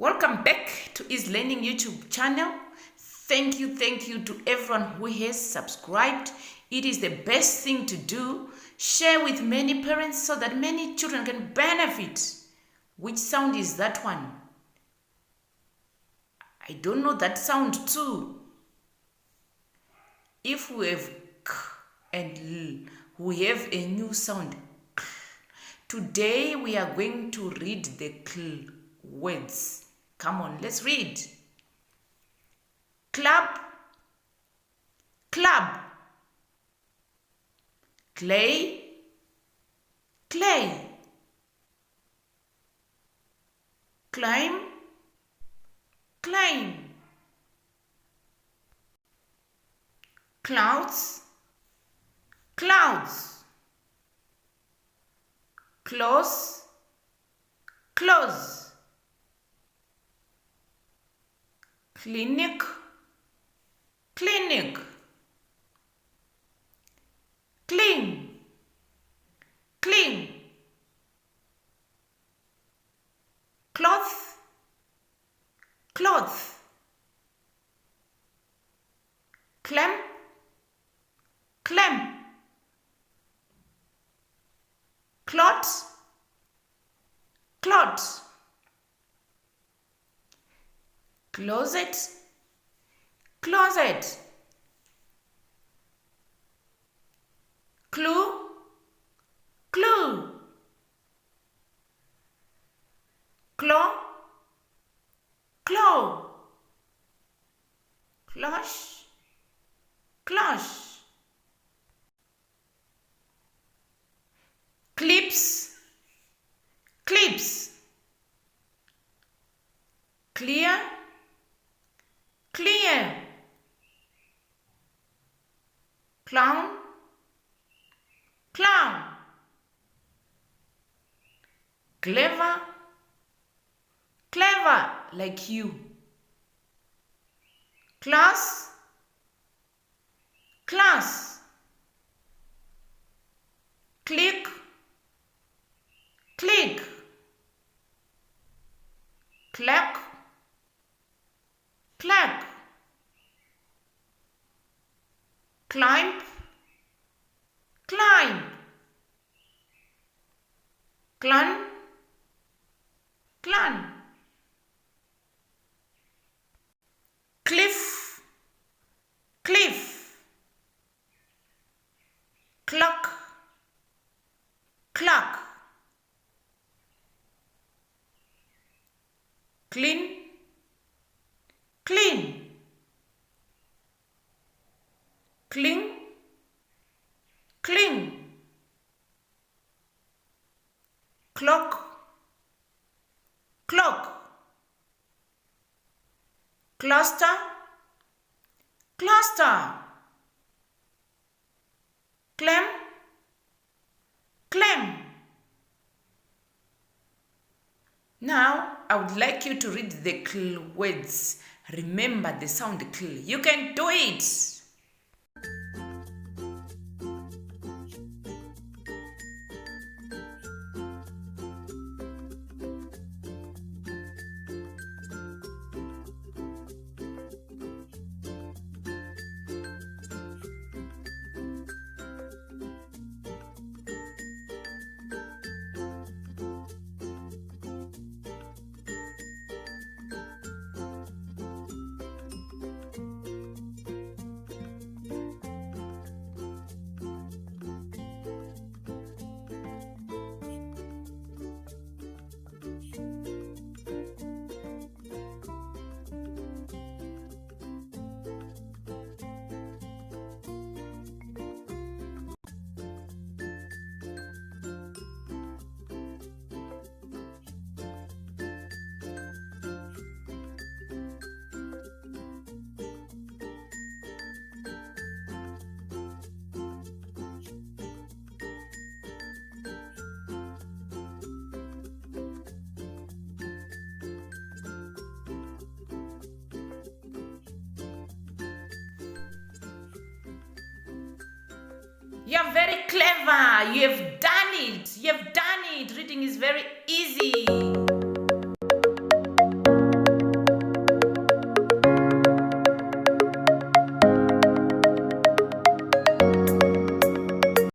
Welcome back to Is Learning YouTube channel. Thank you to everyone who has subscribed. It is the best thing to do. Share with many parents so that many children can benefit. Which sound is that one? I don't know that sound too. If we have k and l, we have a new sound. Today we are going to read the kl words. Come on, let's read. Club, club. Clay, clay. Climb, climb. Clouds, clouds. Close, close. Clinic, clinic. Clean, clean. Cloth, cloth. Clamp, clamp. Clot, clot. Closet, closet. Clue, clue. Claw, claw. Clutch, clutch. Clips, clips. Clear, clear. Clown, clown. Clever, clever, like you. Class, class. Click, click. Cluck, cluck. Climb, climb. Clun, clun. Cliff, cliff. Cluck, cluck. Clean, clean. Cling, cling. Clock, clock. Cluster, cluster. Clam, clam. Now, I would like you to read the kl words. Remember the sound kl. You can do it. You're very clever. You have done it. You have done it. Reading is very